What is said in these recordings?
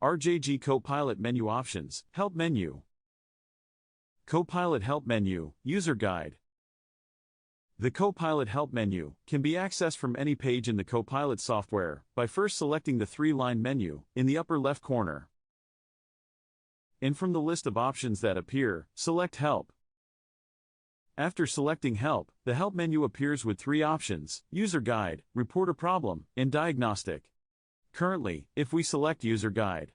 RJG CoPilot Menu Options, Help Menu. CoPilot Help Menu, User Guide. The CoPilot Help menu can be accessed from any page in the CoPilot software by first selecting the three-line menu in the upper left corner. And from the list of options that appear, select Help. After selecting Help, the Help menu appears with three options: User Guide, Report a Problem, and Diagnostic. Currently, if we select User Guide,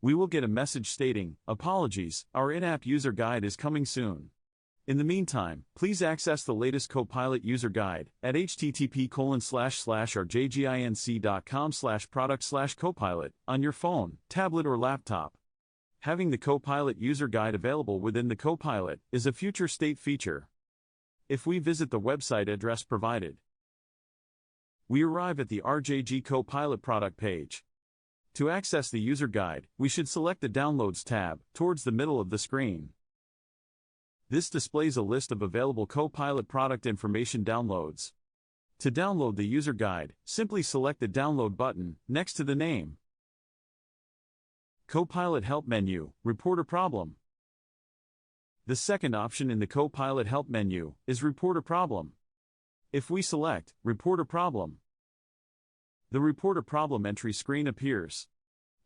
we will get a message stating, "Apologies, our in-app user guide is coming soon." In the meantime, please access the latest CoPilot user guide at http://rjginc.com/product/copilot on your phone, tablet or laptop. Having the CoPilot user guide available within the CoPilot is a future state feature. If we visit the website address provided, we arrive at the RJG CoPilot product page. To access the user guide, we should select the Downloads tab towards the middle of the screen. This displays a list of available CoPilot product information downloads. To download the user guide, simply select the Download button next to the name. CoPilot Help Menu, Report a Problem. The second option in the CoPilot Help menu is Report a Problem. If we select Report a Problem, the Report a Problem entry screen appears.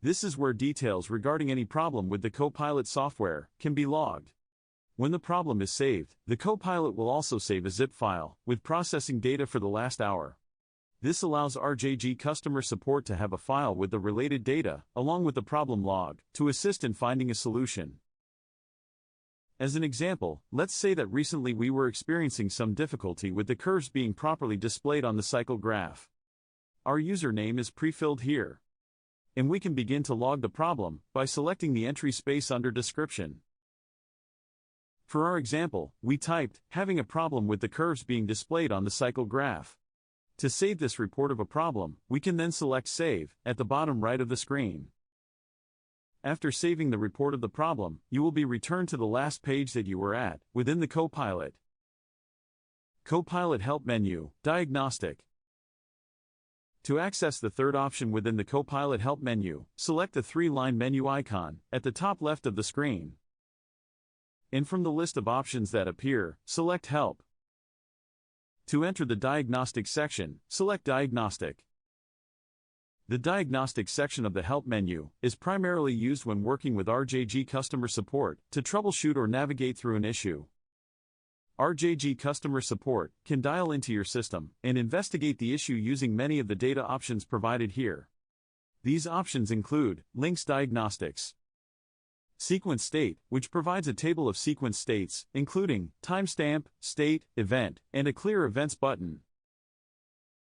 This is where details regarding any problem with the CoPilot software can be logged. When the problem is saved, the CoPilot will also save a zip file with processing data for the last hour. This allows RJG Customer Support to have a file with the related data, along with the problem log, to assist in finding a solution. As an example, let's say that recently we were experiencing some difficulty with the curves being properly displayed on the cycle graph. Our username is pre-filled here, and we can begin to log the problem by selecting the entry space under Description. For our example, we typed, "having a problem with the curves being displayed on the cycle graph." To save this report of a problem, we can then select Save at the bottom right of the screen. After saving the report of the problem, you will be returned to the last page that you were at within the CoPilot. CoPilot Help Menu, Diagnostic. To access the third option within the CoPilot Help menu, select the three-line menu icon at the top left of the screen. And from the list of options that appear, select Help. To enter the Diagnostic section, select Diagnostic. The Diagnostic section of the Help menu is primarily used when working with RJG Customer Support to troubleshoot or navigate through an issue. RJG Customer Support can dial into your system and investigate the issue using many of the data options provided here. These options include Lynx Diagnostics, Sequence State, which provides a table of sequence states, including timestamp, state, event, and a Clear Events button.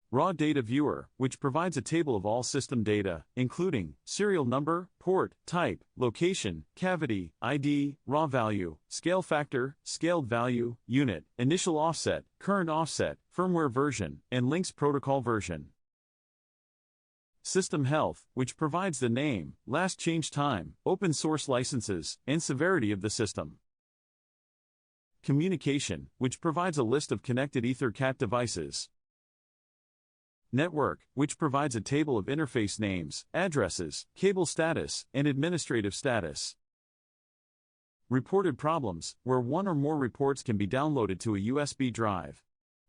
Raw Data Viewer, which provides a table of all system data, including serial number, port, type, location, cavity, ID, raw value, scale factor, scaled value, unit, initial offset, current offset, firmware version, and Lynx protocol version. System Health, which provides the name, last change time, open source licenses, and severity of the system. Communication, which provides a list of connected EtherCAT devices. Network, which provides a table of interface names, addresses, cable status, and administrative status. Reported problems, where one or more reports can be downloaded to a USB drive.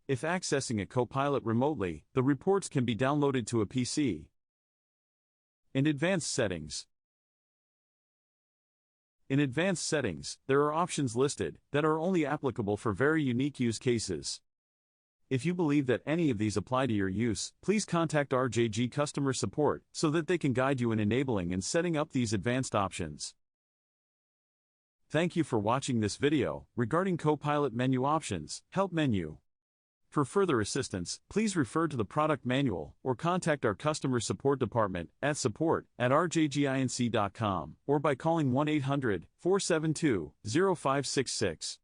If accessing a CoPilot remotely, the reports can be downloaded to a PC. And Advanced Settings. In Advanced Settings, there are options listed that are only applicable for very unique use cases. If you believe that any of these apply to your use, please contact RJG Customer Support so that they can guide you in enabling and setting up these advanced options. Thank you for watching this video regarding CoPilot Menu Options, Help Menu. For further assistance, please refer to the product manual or contact our customer support department at support@rjginc.com or by calling 1-800-472-0566.